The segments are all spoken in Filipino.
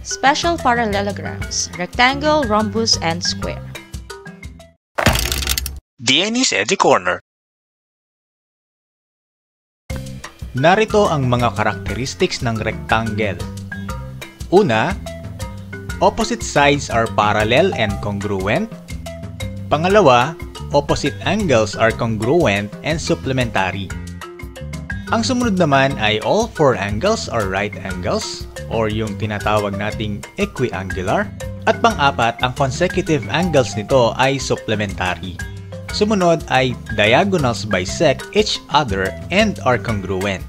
Special parallelograms, rectangle, rhombus, and square. DNA's Edu Corner. Narito ang mga characteristics ng rectangle. Una, opposite sides are parallel and congruent. Pangalawa, opposite angles are congruent and supplementary. Ang sumunod naman ay all four angles are right angles or yung tinatawag nating equiangular. At pang-apat, ang consecutive angles nito ay supplementary. Sumunod ay diagonals bisect each other and are congruent.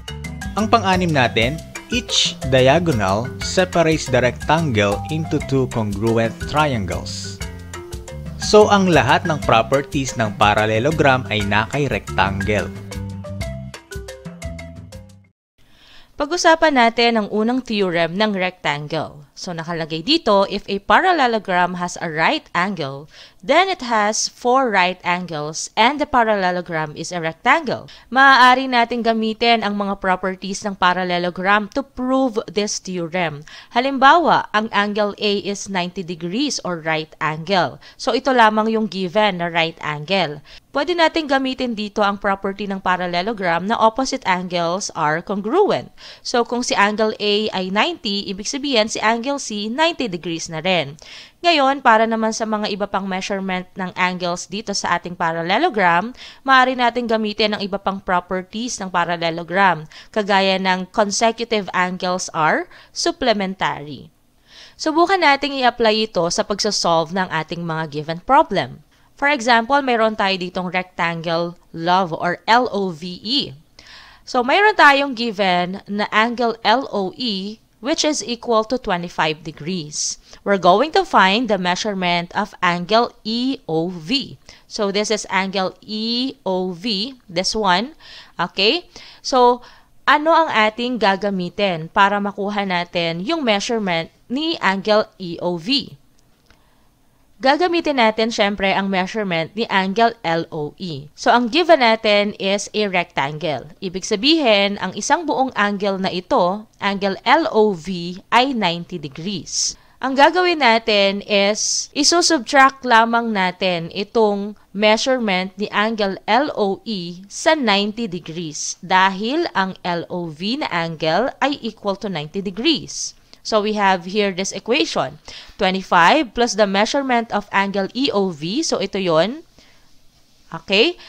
Ang pang-anim natin, each diagonal separates the rectangle into two congruent triangles. So, ang lahat ng properties ng parallelogram ay nakay rectangle. Pag-usapan natin ang unang theorem ng rectangle. So, nakalagay dito, if a parallelogram has a right angle, then it has four right angles and the parallelogram is a rectangle. Maaari natin gamitin ang mga properties ng parallelogram to prove this theorem. Halimbawa, ang angle A is 90 degrees or right angle. So, ito lamang yung given na right angle. Pwede natin gamitin dito ang property ng parallelogram na opposite angles are congruent. So, kung si angle A ay 90, ibig sabihin si angle C 90 degrees na rin. Ngayon, para naman sa mga iba pang measurement ng angles dito sa ating parallelogram, maaari natin gamitin ang iba pang properties ng parallelogram, kagaya ng consecutive angles are supplementary. Subukan nating i-apply ito sa pagsasolve ng ating mga given problem. For example, mayroon tayo ditong rectangle LOVE or LOVE. So, mayroon tayong given na angle LOE which is equal to 25 degrees. We're going to find the measurement of angle EOV. So, this is angle EOV, this one. Okay? So, ano ang ating gagamitin para makuha natin yung measurement ni angle EOV? Gagamitin natin syempre ang measurement ni angle LOE. So, ang given natin is a rectangle. Ibig sabihin, ang isang buong angle na ito, angle LOV, ay 90 degrees. Ang gagawin natin is, isusubtract lamang natin itong measurement ni angle LOE sa 90 degrees dahil ang LOV na angle ay equal to 90 degrees. So, we have here this equation. 25 plus the measurement of angle EOV. So, ito yon. Okay?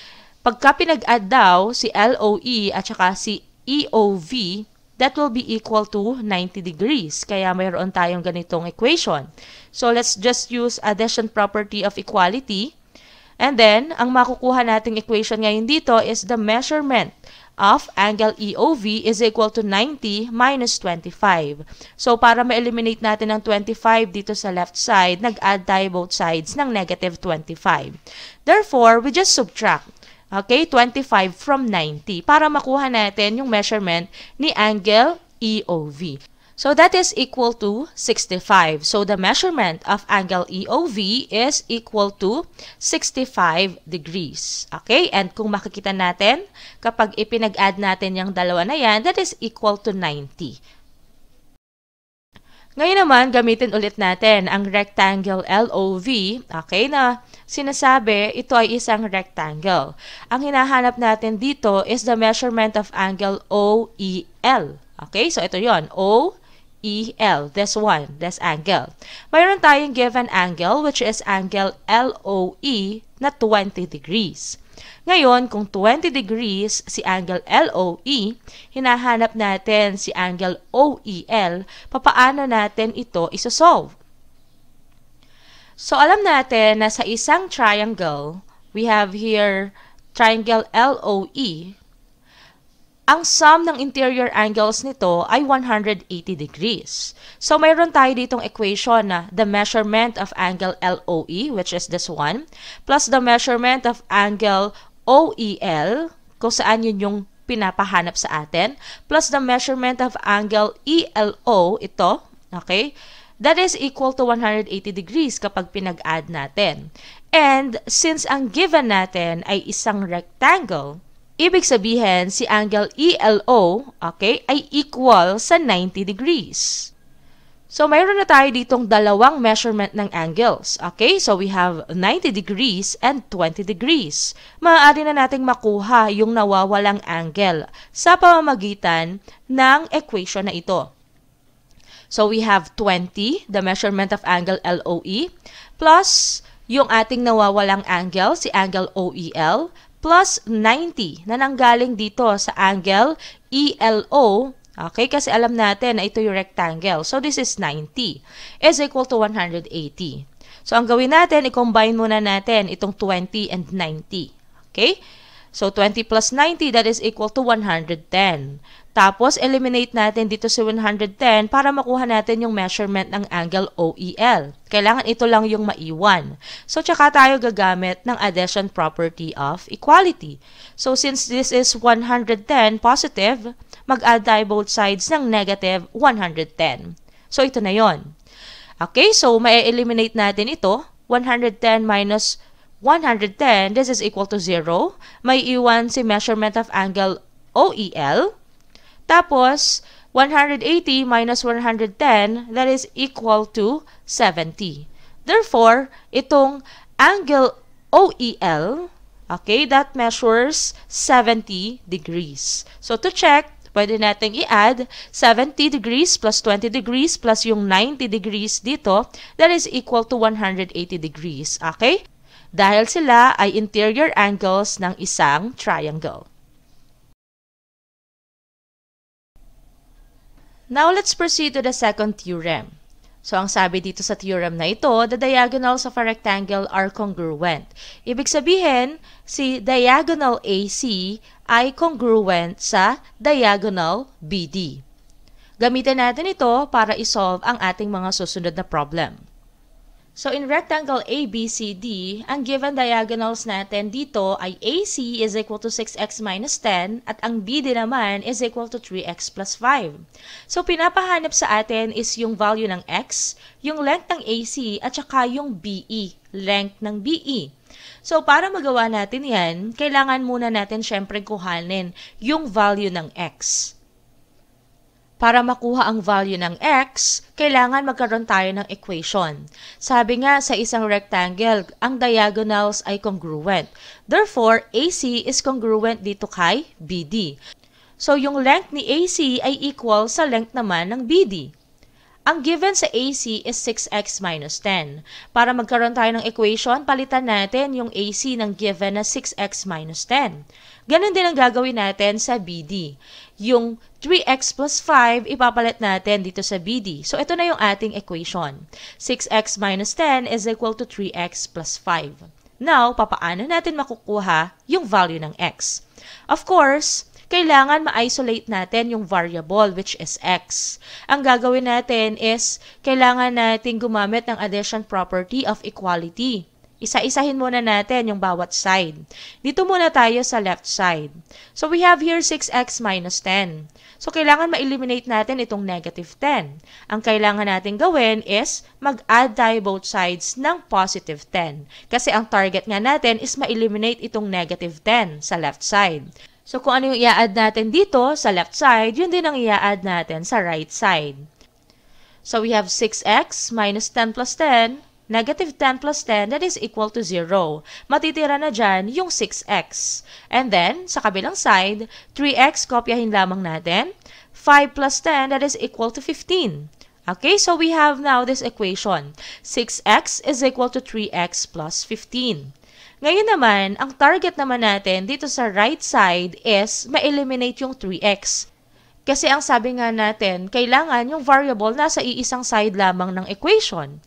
Pagka pinag-add daw si LOE at saka si EOV, that will be equal to 90 degrees. Kaya mayroon tayong ganitong equation. So, let's just use addition property of equality. And then, ang makukuha nating equation ngayon dito is the measurement of angle EOV is equal to 90 minus 25. So, para ma-eliminate natin ang 25 dito sa left side, nag-add tayo both sides ng negative 25. Therefore, we just subtract, okay, 25 from 90 para makuha natin yung measurement ni angle EOV. So, that is equal to 65. So, the measurement of angle EOV is equal to 65 degrees. Okay? And kung makikita natin, kapag ipinag-add natin yung dalawa na yan, that is equal to 90. Ngayon naman, gamitin ulit natin ang rectangle LOV. Okay? Na sinasabi, ito ay isang rectangle. Ang hinahanap natin dito is the measurement of angle OEL. Okay? So, ito yon, OEL, this one, this angle. Mayroon tayong given angle which is angle LOE na 20 degrees. Ngayon, kung 20 degrees si angle LOE, hinahanap natin si angle OEL, papaano natin ito isosolve? So, alam natin na sa isang triangle, we have here triangle LOE. Ang sum ng interior angles nito ay 180 degrees. So, mayroon tayo ditong equation na the measurement of angle LOE, which is this one, plus the measurement of angle OEL, kung saan yun yung pinapahanap sa atin, plus the measurement of angle ELO, ito, okay, that is equal to 180 degrees kapag pinag-add natin. And since ang given natin ay isang rectangle, ibig sabihin, si angle ELO, okay, ay equal sa 90 degrees. So, mayroon na tayo ditong dalawang measurement ng angles. Okay? So, we have 90 degrees and 20 degrees. Maaari na nating makuha yung nawawalang angle sa pamamagitan ng equation na ito. So, we have 20, the measurement of angle LOE, plus yung ating nawawalang angle, si angle OEL, plus 90 na nanggaling dito sa angle ELO. Okay, kasi alam natin na ito yung rectangle. So, this is 90 is equal to 180. So, ang gawin natin, i-combine muna natin itong 20 and 90. Okay? So, 20 plus 90, that is equal to 110. Tapos, eliminate natin dito si 110 para makuha natin yung measurement ng angle OEL. Kailangan ito lang yung maiwan. So, tsaka tayo gagamit ng addition property of equality. So, since this is 110 positive, mag-add tayo both sides ng negative 110. So, ito na yon. Okay, so may-eliminate natin ito. 110 minus 110, this is equal to 0. May iwan si measurement of angle OEL. Tapos, 180 minus 110, that is equal to 70. Therefore, itong angle OEL, okay, that measures 70 degrees. So, to check, pwede natin i-add 70 degrees plus 20 degrees plus yung 90 degrees dito, that is equal to 180 degrees. Okay? Dahil sila ay interior angles ng isang triangle. Now, let's proceed to the second theorem. So, ang sabi dito sa theorem na ito, the diagonals of a rectangle are congruent. Ibig sabihin, si diagonal AC ay congruent sa diagonal BD. Gamitin natin ito para isolve ang ating mga susunod na problem. So, in rectangle ABCD, ang given diagonals natin dito ay AC is equal to 6x minus 10 at ang BD naman is equal to 3x plus 5. So, pinapahanap sa atin is yung value ng x, yung length ng AC, at saka yung BE, length ng BE. So, para magawa natin yan, kailangan muna natin syempre kuhanin yung value ng x. Para makuha ang value ng x, kailangan magkaroon tayo ng equation. Sabi nga sa isang rectangle, ang diagonals ay congruent. Therefore, AC is congruent dito kay BD. So, yung length ni AC ay equal sa length naman ng BD. Ang given sa AC is 6x minus 10. Para magkaroon tayo ng equation, palitan natin yung AC ng given na 6x minus 10. Ganon din ang gagawin natin sa BD. Yung 3x plus 5, ipapalit natin dito sa BD. So, ito na yung ating equation. 6x minus 10 is equal to 3x plus 5. Now, papaano natin makukuha yung value ng x? Of course, kailangan ma-isolate natin yung variable which is x. Ang gagawin natin is, kailangan natin gumamit ng addition property of equality. Isa-isahin muna natin yung bawat side. Dito muna tayo sa left side. So, we have here 6x minus 10. So, kailangan ma-eliminate natin itong negative 10. Ang kailangan natin gawin is mag-add tayo both sides ng positive 10. Kasi ang target nga natin is ma-eliminate itong negative 10 sa left side. So, kung ano yung i-add natin dito sa left side, yun din ang i-add natin sa right side. So, we have 6x minus 10 plus 10. Negative 10 plus 10, that is equal to 0. Matitira na dyan yung 6x. And then, sa kabilang side, 3x, kopyahin lamang natin. 5 plus 10, that is equal to 15. Okay, so we have now this equation. 6x is equal to 3x plus 15. Ngayon naman, ang target naman natin dito sa right side is ma-eliminate yung 3x. Kasi ang sabi nga natin, kailangan yung variable nasa iisang side lamang ng equation.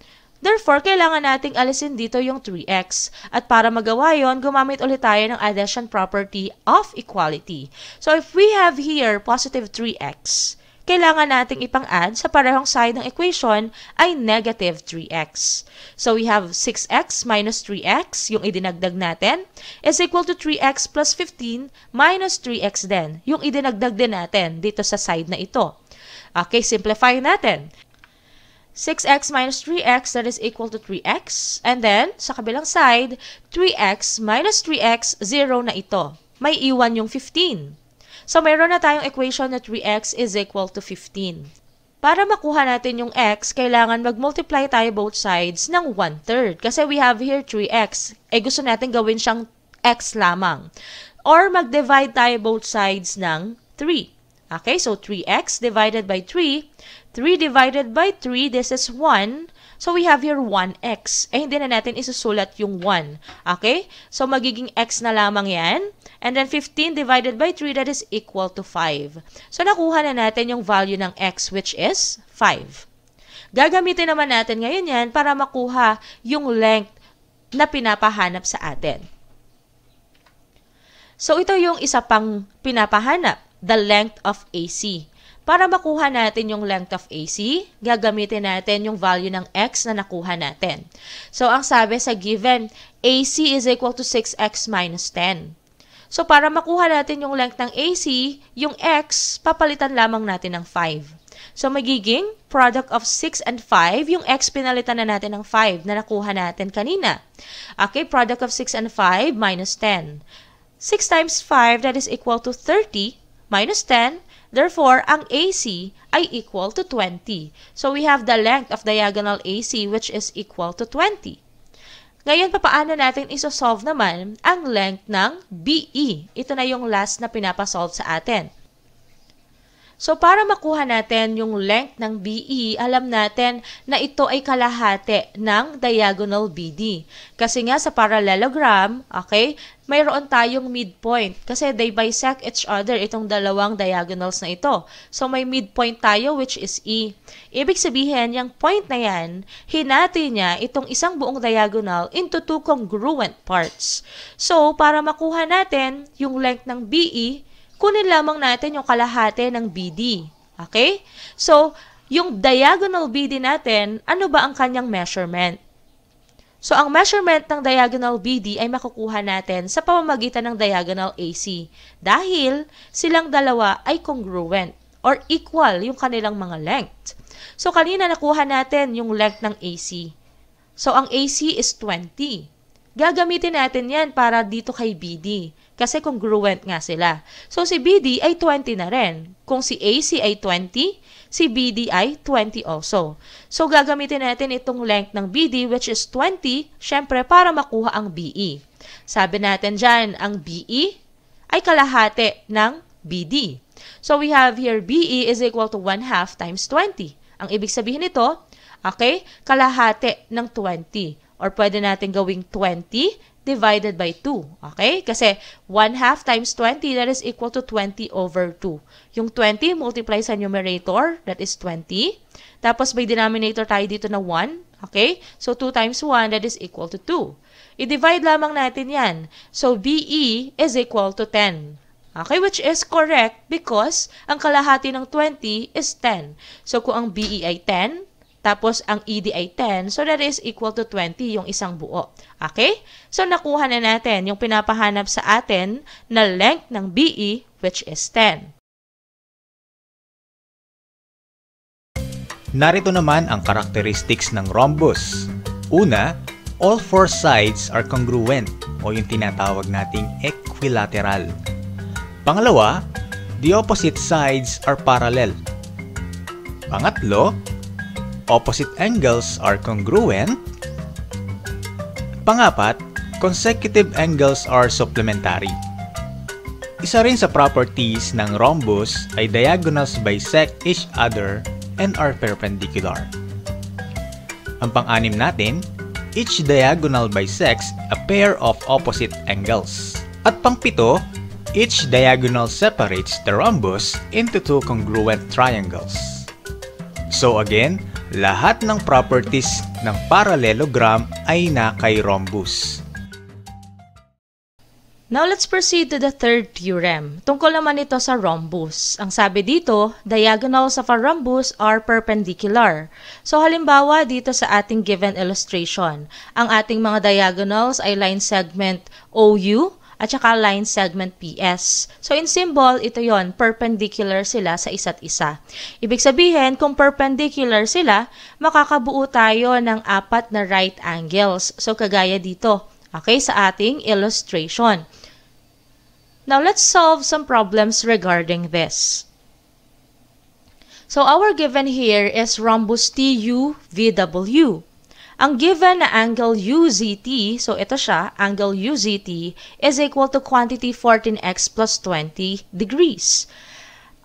Therefore, kailangan nating alisin dito yung 3x. At para magawa yon, gumamit ulit tayo ng addition property of equality. So, if we have here positive 3x, kailangan nating ipang-add sa parehong side ng equation ay negative 3x. So, we have 6x minus 3x, yung idinagdag natin, is equal to 3x plus 15 minus 3x din, yung idinagdag din natin dito sa side na ito. Okay, simplify natin. 6x minus 3x, that is equal to 3x. And then, sa kabilang side, 3x minus 3x, 0 na ito. May iwan yung 15. So, mayroon na tayong equation na 3x is equal to 15. Para makuha natin yung x, kailangan mag-multiply tayo both sides ng 1/3. Kasi we have here 3x. Gusto natin gawin siyang x lamang. Or mag-divide tayo both sides ng 3. Okay, so 3x divided by 3. 3 divided by 3, this is 1. So we have here 1x. Hindi na natin isusulat yung 1. Okay? So magiging x na lamang yan. And then 15 divided by 3, that is equal to 5. So nakuha na natin yung value ng x, which is 5. Gagamitin naman natin ngayon yan para makuha yung length na pinapahanap sa atin. So ito yung isa pang pinapahanap, the length of AC. Para makuha natin yung length of AC, gagamitin natin yung value ng x na nakuha natin. So ang sabi sa given, AC is equal to 6x minus 10. So para makuha natin yung length ng AC, yung x, papalitan lamang natin ng 5. So magiging product of 6 and 5, yung x pinalitan na natin ng 5 na nakuha natin kanina. Okay, product of 6 and 5 minus 10. 6 times 5, that is equal to 30 minus 10. Therefore, ang AC ay equal to 20. So we have the length of diagonal AC which is equal to 20. Ngayon, papaano natin isosolve naman ang length ng BE? Ito na yung last na pinapasolve sa atin. So, para makuha natin yung length ng BE, alam natin na ito ay kalahati ng diagonal BD. Kasi nga sa parallelogram, okay, mayroon tayong midpoint. Kasi they bisect each other, itong dalawang diagonals na ito. So, may midpoint tayo which is E. Ibig sabihin, yung point na yan, hinati niya itong isang buong diagonal into two congruent parts. So, para makuha natin yung length ng BE, kunin lamang natin yung kalahati ng BD. Okay? So, yung diagonal BD natin, ano ba ang kanyang measurement? So, ang measurement ng diagonal BD ay makukuha natin sa pamamagitan ng diagonal AC. Dahil silang dalawa ay congruent or equal yung kanilang mga length. So, kanina nakuha natin yung length ng AC. So, ang AC is 20. Gagamitin natin yan para dito kay BD. Kasi congruent nga sila. So, si BD ay 20 na rin. Kung si AC ay 20, si BD ay 20 also. So, gagamitin natin itong length ng BD which is 20, syempre para makuha ang BE. Sabi natin dyan, ang BE ay kalahati ng BD. So, we have here BE is equal to 1/2 times 20. Ang ibig sabihin nito, okay, kalahati ng 20. Or pwede natin gawing 20 divided by 2. Okay? Kasi 1/2 times 20, that is equal to 20 over 2. Yung 20, multiply sa numerator, that is 20. Tapos may denominator tayo dito na 1. Okay? So 2 times 1, that is equal to 2. I-divide lamang natin yan. So BE is equal to 10. Okay? Which is correct because ang kalahati ng 20 is 10. So kung ang BE ay 10, tapos ang ED ay 10, so that is equal to 20 yung isang buo. Okay? So nakuha na natin yung pinapahanap sa atin na length ng BE which is 10. Narito naman ang characteristics ng rhombus. Una, all four sides are congruent o yung tinatawag nating equilateral. Pangalawa, the opposite sides are parallel. Pangatlo, opposite angles are congruent. Pangapat, consecutive angles are supplementary. Isa rin sa properties ng rhombus ay diagonals bisect each other and are perpendicular. Ang pang-anim natin, each diagonal bisects a pair of opposite angles. At pang-pito, each diagonal separates the rhombus into two congruent triangles. So again, lahat ng properties ng parallelogram ay na kay rhombus. Now, let's proceed to the third theorem. Tungkol naman ito sa rhombus. Ang sabi dito, diagonals of a rhombus are perpendicular. So, halimbawa dito sa ating given illustration, ang ating mga diagonals ay line segment OU at saka line segment PS. So, in symbol, ito yon, perpendicular sila sa isa't isa. Ibig sabihin, kung perpendicular sila, makakabuo tayo ng 4 na right angles. So, kagaya dito, okay, sa ating illustration. Now, let's solve some problems regarding this. So our given here is rhombus TUVW. Ang given na angle UZT, so ito siya, angle UZT, is equal to quantity 14x plus 20 degrees.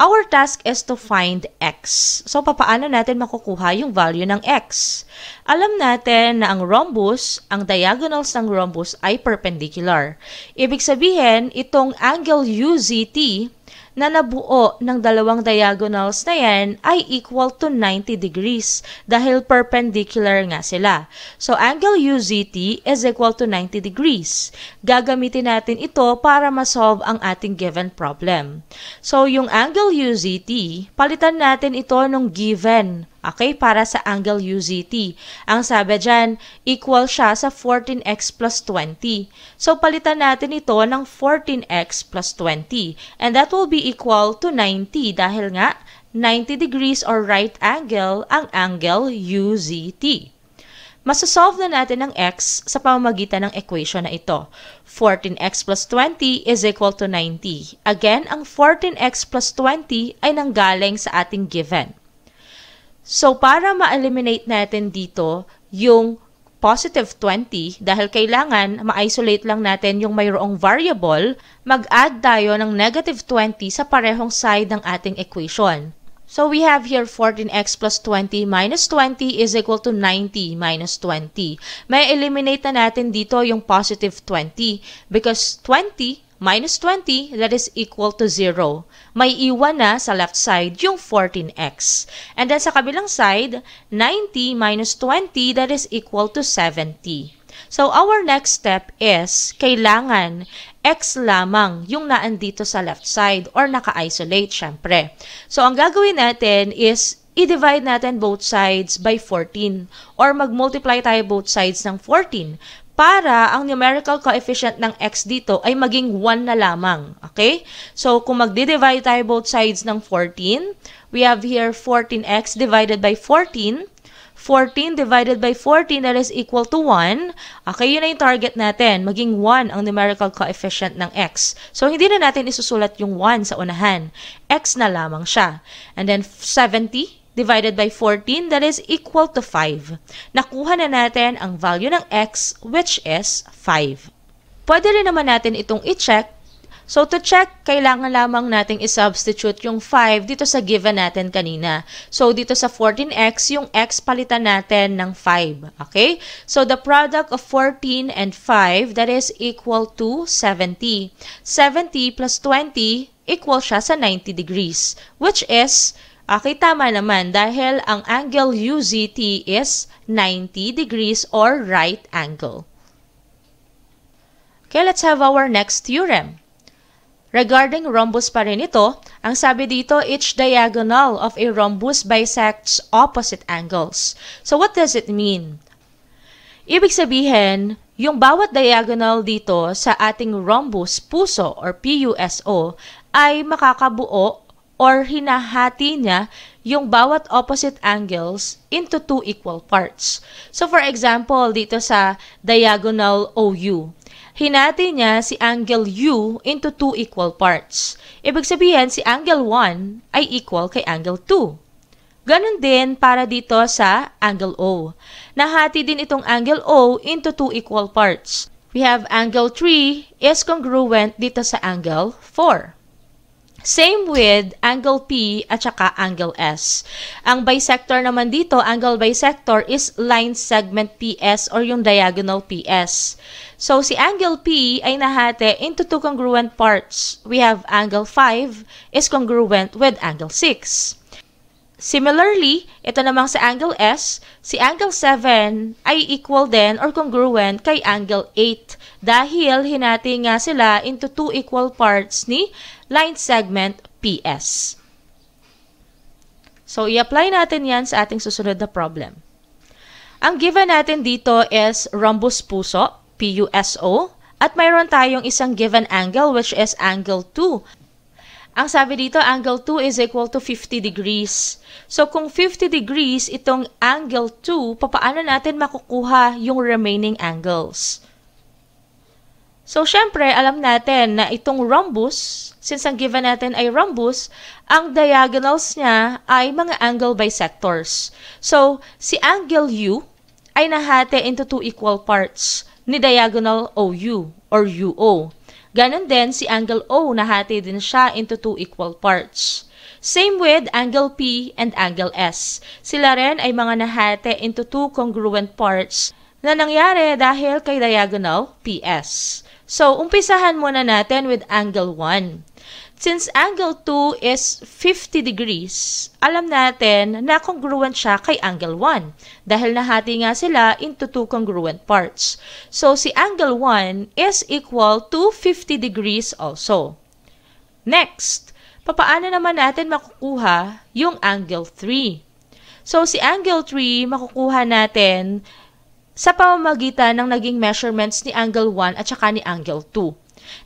Our task is to find x. So, papaano natin makukuha yung value ng x? Alam natin na ang rhombus, ang diagonals ng rhombus ay perpendicular. Ibig sabihin, itong angle UZT na nabuo ng dalawang diagonals na yan ay equal to 90 degrees dahil perpendicular nga sila. So, angle UZT is equal to 90 degrees. Gagamitin natin ito para masolve ang ating given problem. So, yung angle UZT, palitan natin ito nung given. Okay, para sa angle UZT. Ang sabi dyan, equal siya sa 14x plus 20. So, palitan natin ito ng 14x plus 20. And that will be equal to 90 dahil nga 90 degrees or right angle ang angle UZT. Masasolve na natin ang x sa pamamagitan ng equation na ito. 14x plus 20 is equal to 90. Again, ang 14x plus 20 ay nanggaling sa ating given. So, para ma-eliminate natin dito yung positive 20, dahil kailangan ma-isolate lang natin yung mayroong variable, mag-add tayo ng negative 20 sa parehong side ng ating equation. So, we have here 14x plus 20 minus 20 is equal to 90 minus 20. May eliminate na natin dito yung positive 20 because 20 minus 20, that is equal to 0. May iwan na sa left side yung 14x. And then sa kabilang side, 90 minus 20, that is equal to 70. So our next step is, kailangan x lamang yung naandito sa left side or naka-isolate syempre. So ang gagawin natin is, i-divide natin both sides by 14 or mag-multiply tayo both sides ng 14 para ang numerical coefficient ng x dito ay maging 1 na lamang. Okay? So, kung magdi-divide tayo both sides ng 14, we have here 14x divided by 14. 14 divided by 14, that is equal to 1. Okay, yun na yung target natin. Maging 1 ang numerical coefficient ng x. So, hindi na natin isusulat yung 1 sa unahan. X na lamang siya. And then, 70 divided by 14, that is equal to 5. Nakuha na natin ang value ng x, which is 5. Pwede rin naman natin itong i-check. So, to check, kailangan lamang nating i-substitute yung 5 dito sa given natin kanina. So, dito sa 14x, yung x palitan natin ng 5. Okay? So, the product of 14 and 5, that is equal to 70. 70 plus 20 equal siya sa 90 degrees, which is okay, tama naman dahil ang angle UZT is 90 degrees or right angle. Okay, let's have our next theorem. Regarding rhombus pa rin ito, ang sabi dito, each diagonal of a rhombus bisects opposite angles. So what does it mean? Ibig sabihin, yung bawat diagonal dito sa ating rhombus puso or PUSO ay makakabuo or hinahati niya yung bawat opposite angles into two equal parts. So, for example, dito sa diagonal OU, hinati niya si angle U into two equal parts. Ibig sabihin, si angle 1 ay equal kay angle 2. Ganon din para dito sa angle O. Nahati din itong angle O into two equal parts. We have angle 3 is congruent dito sa angle 4. Same with angle P at saka angle S. Ang bisector naman dito, angle bisector is line segment PS or yung diagonal PS. So, si angle P ay nahati into two congruent parts. We have angle 5 is congruent with angle 6. Similarly, ito namang sa angle S, si angle 7 ay equal din or congruent kay angle 8 dahil hinati nga sila into two equal parts ni line segment PS. So, i-apply natin yan sa ating susunod na problem. Ang given natin dito is rhombus puso, PUSO, at mayroon tayong isang given angle which is angle 2. Ang sabi dito, angle 2 is equal to 50 degrees. So, kung 50 degrees itong angle 2, papaano natin makukuha yung remaining angles? So, syempre, alam natin na itong rhombus, since ang given natin ay rhombus, ang diagonals niya ay mga angle bisectors. So, si angle U ay nahati into two equal parts ni diagonal OU or UO. Ganon din, si angle O nahati din siya into two equal parts. Same with angle P and angle S. Sila rin ay mga nahati into two congruent parts na nangyari dahil kay diagonal PS. So, umpisahan muna natin with angle 1. Since angle 2 is 50 degrees, alam natin na congruent siya kay angle 1 dahil nahati nga sila into two congruent parts. So, si angle 1 is equal to 50 degrees also. Next, papaano naman natin makukuha yung angle 3? So, si angle 3 makukuha natin sa pamamagitan ng naging measurements ni angle 1 at saka ni angle 2.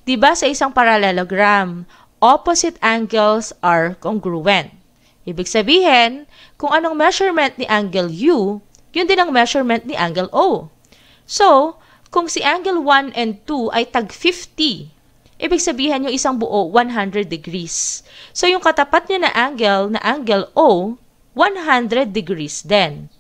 Diba sa isang parallelogram, opposite angles are congruent. Ibig sabihin, kung anong measurement ni angle U, yun din ang measurement ni angle O. So, kung si angle 1 and 2 ay tag 50, ibig sabihin yung isang buo 100 degrees. So, yung katapat niya na angle O, 100 degrees din.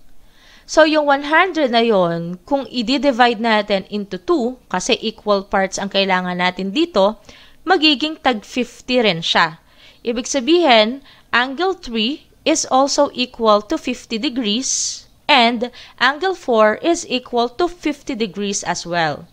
So, yung 100 na yon, kung i-divide natin into 2, kasi equal parts ang kailangan natin dito, magiging tag 50 rin siya. Ibig sabihin, angle 3 is also equal to 50 degrees, and angle 4 is equal to 50 degrees as well.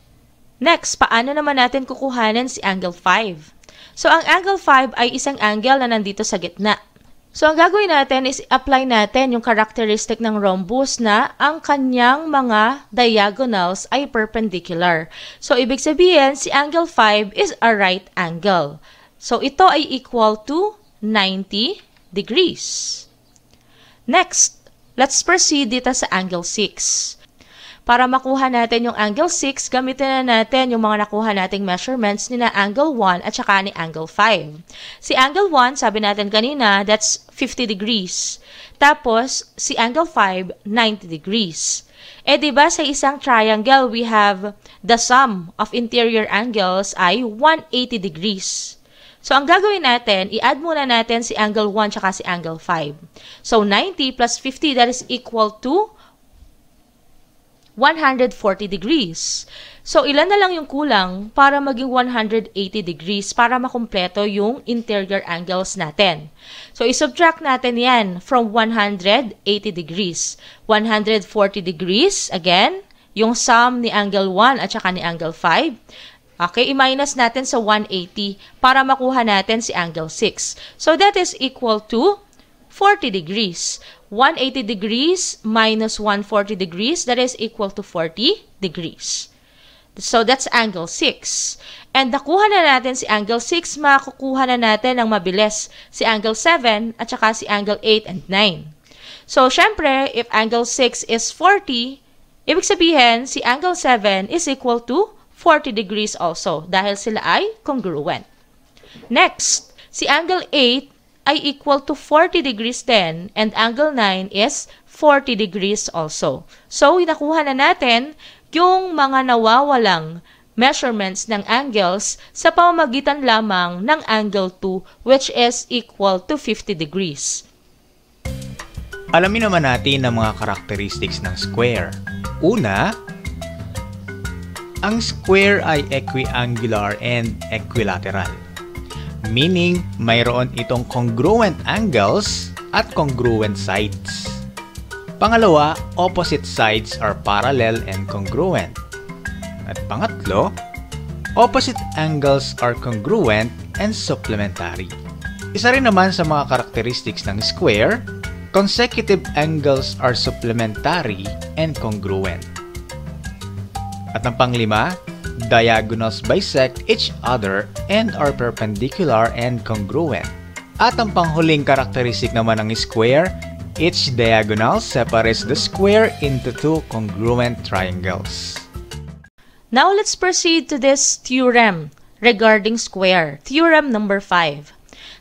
Next, paano naman natin kukuhanin si angle 5? So, ang angle 5 ay isang angle na nandito sa gitna. So, ang gagawin natin is apply natin yung characteristic ng rhombus na ang kanyang mga diagonals ay perpendicular. So, ibig sabihin, si angle 5 is a right angle. So, ito ay equal to 90 degrees. Next, let's proceed dito sa angle 6. Para makuha natin yung angle 6, gamitin na natin yung mga nakuha nating measurements ni na angle 1 at saka ni angle 5. Si angle 1, sabi natin kanina, that's 50 degrees. Tapos, si angle 5, 90 degrees. Eh, diba sa isang triangle, we have the sum of interior angles ay 180 degrees. So, ang gagawin natin, i-add muna natin si angle 1 at si angle 5. So, 90 plus 50, that is equal to 140 degrees. So, ilan na lang yung kulang para maging 180 degrees para makumpleto yung interior angles natin. So, isubtract natin yan from 180 degrees. 140 degrees, again, yung sum ni angle 1 at saka ni angle 5. Okay, i-minus natin sa 180 para makuha natin si angle 6. So, that is equal to 40 degrees. 180 degrees minus 140 degrees, that is equal to 40 degrees. So, that's angle 6. And nakuha na natin si angle 6, makukuha na natin ng mabilis si angle 7 at saka si angle 8 and 9. So, syempre, if angle 6 is 40, ibig sabihin, si angle 7 is equal to 40 degrees also dahil sila ay congruent. Next, si angle 8 ay equal to 40 degrees din, and angle 9 is 40 degrees also. So, nakuha na natin yung mga nawawalang measurements ng angles sa pamamagitan lamang ng angle 2, which is equal to 50 degrees. Alamin naman natin ang mga characteristics ng square. Una, ang square ay equiangular and equilateral. Meaning, mayroon itong congruent angles at congruent sides. Pangalawa, opposite sides are parallel and congruent. At pangatlo, opposite angles are congruent and supplementary. Isa rin naman sa mga characteristics ng square, consecutive angles are supplementary and congruent. At ang panglima, diagonals bisect each other and are perpendicular and congruent. At ang panghuling karakteristik naman ng square, each diagonal separates the square into two congruent triangles. Now let's proceed to this theorem regarding square. Theorem number 5.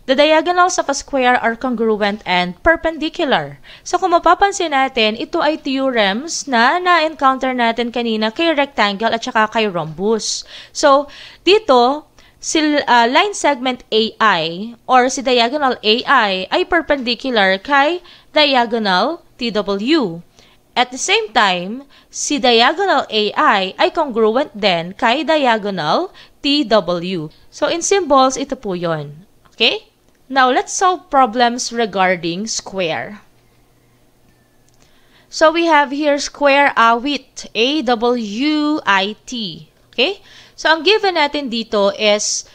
the diagonals of a square are congruent and perpendicular. So kung mapapansin natin, ito ay theorems na na-encounter natin kanina kay rectangle at saka kay rhombus. So dito, si line segment AI or si diagonal AI ay perpendicular kay diagonal TW. At the same time, si diagonal AI ay congruent din kay diagonal TW. So in symbols, ito po yun. Okay? Now, let's solve problems regarding square. So we have here square awit, AWIT. Okay? So ang given natin dito is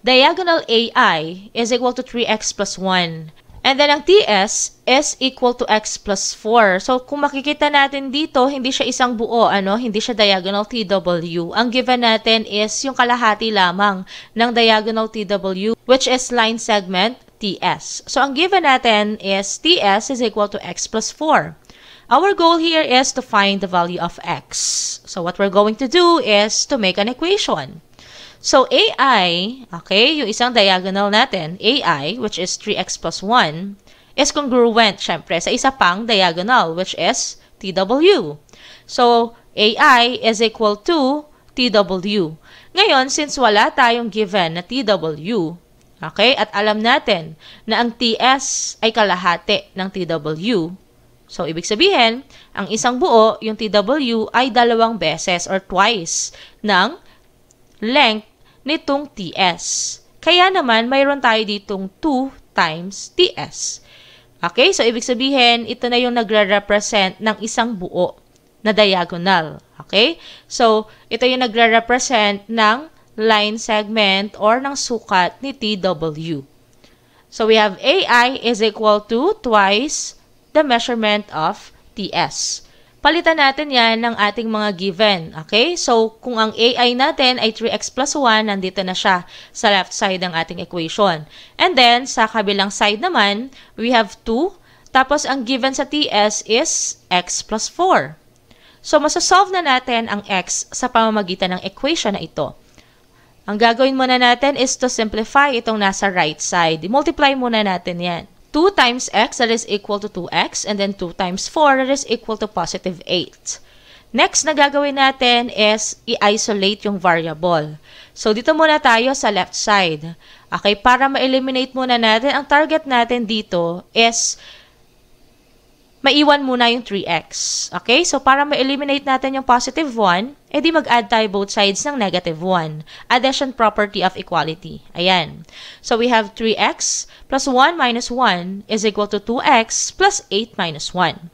diagonal AI is equal to 3x plus 1. And then ang TS is equal to x plus 4. So kung makikita natin dito, hindi siya isang buo, hindi siya diagonal TW. Ang given natin is yung kalahati lamang ng diagonal TW, which is line segment TS. So ang given natin is TS is equal to x plus 4. Our goal here is to find the value of x. So what we're going to do is to make an equation. So, AI, okay, yung isang diagonal natin, AI, which is 3x plus 1, is congruent, syempre, sa isa pang diagonal, which is TW. So, AI is equal to TW. Ngayon, since wala tayong given na TW, okay, at alam natin na ang TS ay kalahati ng TW, so, ibig sabihin, ang isang buo, yung TW, ay dalawang beses or twice ng length nitong TS. Kaya naman, mayroon tayo ditong 2 times TS. Okay? So, ibig sabihin, ito na yung nagre-represent ng isang buo na diagonal. Okay? So, ito yung nagre-represent ng line segment or ng sukat ni TW. So, we have AI is equal to twice the measurement of TS. Palitan natin yan ng ating mga given. Okay? So, kung ang AI natin ay 3x plus 1, nandito na siya sa left side ng ating equation. And then, sa kabilang side naman, we have 2. Tapos, ang given sa TS is x plus 4. So, masasolve na natin ang x sa pamamagitan ng equation na ito. Ang gagawin muna natin is to simplify itong nasa right side. Multiply muna natin yan. 2 times x, that is equal to 2x, and then 2 times 4, that is equal to positive 8. Next na gagawin natin is i-isolate yung variable. So, dito muna tayo sa left side. Okay, para ma-eliminate muna natin, ang target natin dito is maiwan muna yung 3x. Okay, so para ma-eliminate natin yung positive 1, edi mag-add tayo both sides ng negative 1. Addition property of equality. Ayan. So we have 3x plus 1 minus 1 is equal to 2x plus 8 minus 1.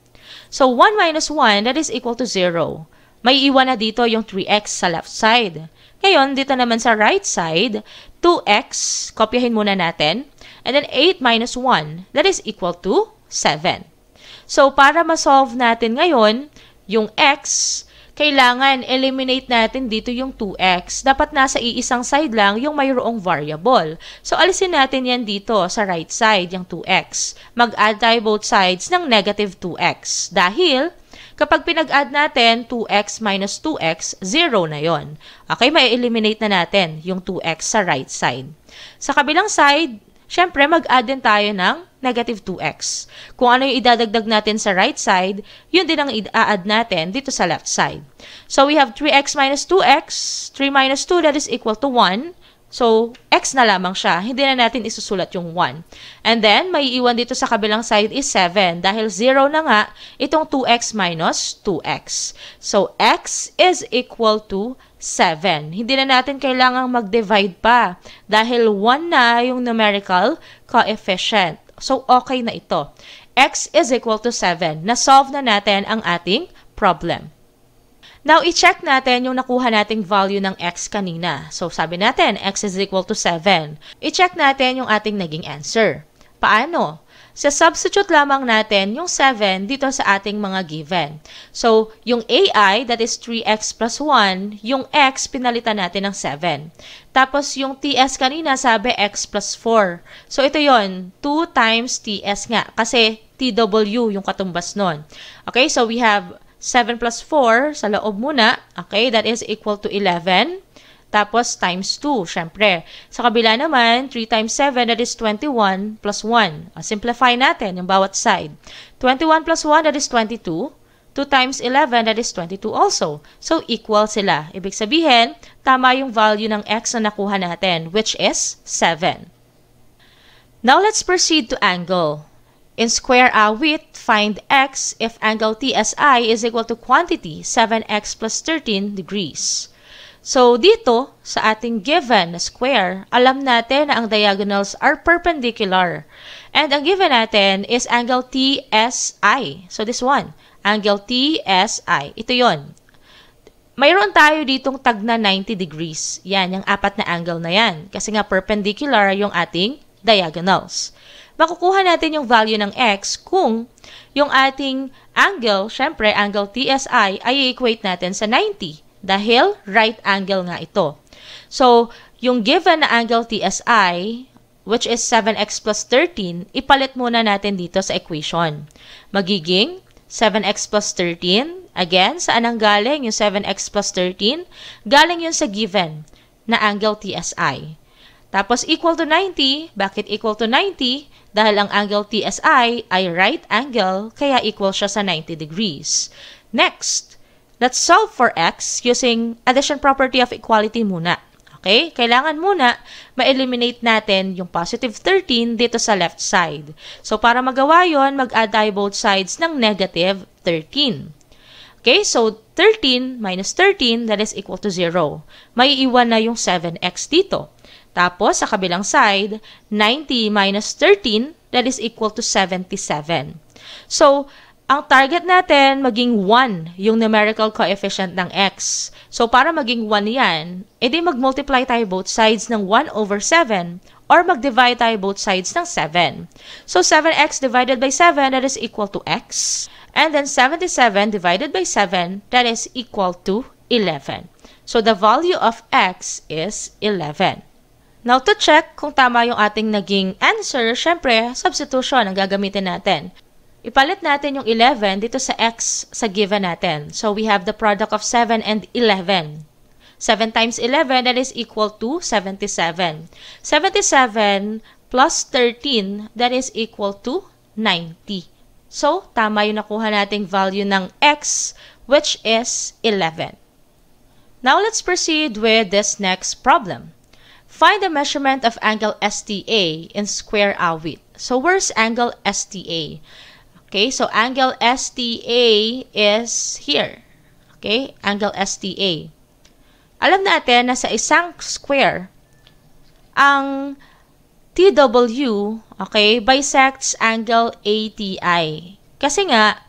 So 1 minus 1, that is equal to 0. May iwan na dito yung 3x sa left side. Ngayon, dito naman sa right side, 2x, kopyahin muna natin, and then 8 minus 1, that is equal to 7. So, para ma-solve natin ngayon, yung x, kailangan eliminate natin dito yung 2x. Dapat nasa iisang side lang yung mayroong variable. So, alisin natin yan dito sa right side, yung 2x. Mag-add tayo both sides ng negative 2x. Dahil, kapag pinag-add natin 2x minus 2x, 0 na yon. Okay, may eliminate na natin yung 2x sa right side. Sa kabilang side, syempre, mag-add din tayo ng negative 2x. Kung ano yung idadagdag natin sa right side, yun din ang i-add natin dito sa left side. So, we have 3x minus 2x. 3 minus 2, that is equal to 1. So, x na lamang siya. Hindi na natin isusulat yung 1. And then, may iwan dito sa kabilang side is 7. Dahil 0 na nga, itong 2x minus 2x. So, x is equal to 7. Hindi na natin kailangang mag-divide pa. Dahil 1 na yung numerical coefficient. So, okay na ito. X is equal to 7. Na-solve na natin ang ating problem. Now, i-check natin yung nakuha nating value ng x kanina. So, sabi natin, x is equal to 7. I-check natin yung ating naging answer. Paano? Sa substitute lamang natin yung 7 dito sa ating mga given. So, yung AI, that is 3x plus 1, yung x, pinalitan natin ng 7. Tapos, yung TS kanina, sabi x plus 4. So, ito yon 2 times TS nga. Kasi, TW yung katumbas nun. Okay, so we have 7 plus 4 sa loob muna. Okay, that is equal to 11. Tapos, times 2, syempre. Sa kabila naman, 3 times 7, that is 21 plus 1. Simplify natin yung bawat side. 21 plus 1, that is 22. 2 times 11, that is 22 also. So, equal sila. Ibig sabihin, tama yung value ng x na nakuha natin, which is 7. Now, let's proceed to angle. In square awit, find x if angle TSI is equal to quantity 7x plus 13 degrees. So, dito, sa ating given na square, alam natin na ang diagonals are perpendicular. And ang given natin is angle TSI. So, this one, angle TSI. Ito yon. Mayroon tayo ditong tag na 90 degrees. Yan, yung apat na angle na yan. Kasi nga perpendicular yung ating diagonals. Makukuha natin yung value ng x kung yung ating angle, syempre, angle TSI, ay i-equate natin sa 90. Dahil right angle nga ito. So, yung given na angle TSI, which is 7x plus 13, ipalit muna natin dito sa equation. Magiging 7x plus 13. Again, saan ang galing yung 7x plus 13? Galing yun sa given na angle TSI. Tapos, equal to 90. Bakit equal to 90? Dahil ang angle TSI ay right angle, kaya equal siya sa 90 degrees. Next, let's solve for x using addition property of equality muna. Okay? Kailangan muna ma-eliminate natin yung positive 13 dito sa left side. So, para magawa yon, mag-add tayo both sides ng negative 13. Okay? So, 13 minus 13, that is equal to 0. May iwan na yung 7x dito. Tapos, sa kabilang side, 90 minus 13, that is equal to 77. So, ang target natin, maging 1 yung numerical coefficient ng x. So, para maging 1 yan, edi mag-multiply tayo both sides ng 1 over 7 or mag-divide tayo both sides ng 7. So, 7x divided by 7, that is equal to x. And then, 77 divided by 7, that is equal to 11. So, the value of x is 11. Now, to check kung tama yung ating naging answer, syempre, substitution ang gagamitin natin. Ipalit natin yung 11 dito sa x sa given natin. So, we have the product of 7 and 11. 7 times 11, that is equal to 77. 77 plus 13, that is equal to 90. So, tama yung nakuha nating value ng x, which is 11. Now, let's proceed with this next problem. Find the measurement of angle STA in square awit. So, where's angle STA? Okay, so angle STA is here. Okay, angle STA. Alam natin na sa isang square, ang TW, okay, bisects angle ATI. Kasi nga,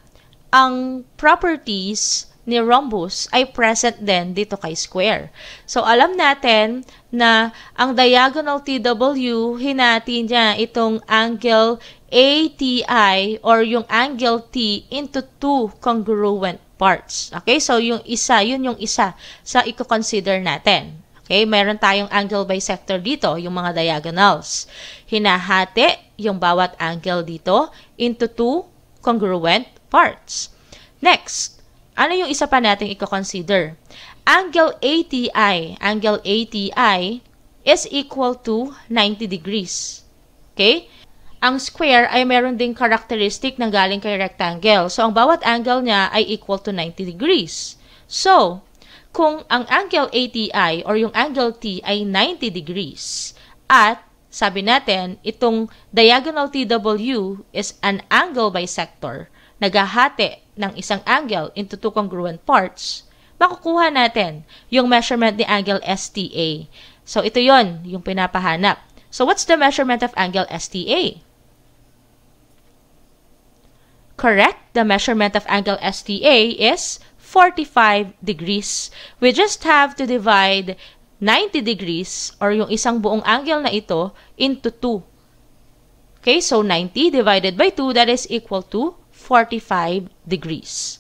ang properties ni rhombus ay present din dito kay square. So, alam natin na ang diagonal TW, hinati niya itong angle ATI or yung angle T into two congruent parts. Okay? So, yung isa, yun yung isa sa i-consider natin. Okay? Meron tayong angle bisector dito, yung mga diagonals. Hinahati yung bawat angle dito into two congruent parts. Next, ano yung isa pa nating i-consider? Angle ATI is equal to 90 degrees. Okay? Ang square ay meron ding characteristic na galing kay rectangle. So, ang bawat angle niya ay equal to 90 degrees. So, kung ang angle ATI or yung angle T ay 90 degrees at sabi natin, itong diagonal TW is an angle bisector, naghahati ng isang angle into two congruent parts, makukuha natin yung measurement ni angle STA. So, ito yon yung pinapahanap. So, what's the measurement of angle STA? Correct, the measurement of angle STA is 45 degrees. We just have to divide 90 degrees or yung isang buong angle na ito into 2. Okay, so 90 divided by 2, that is equal to 45 degrees.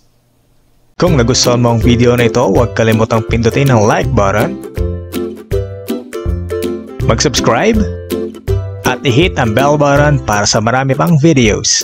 Kung nagustuhan mo ang video na ito, huwag kalimutang pindutin ang like button, mag-subscribe, at i-hit ang bell button para sa marami pang videos.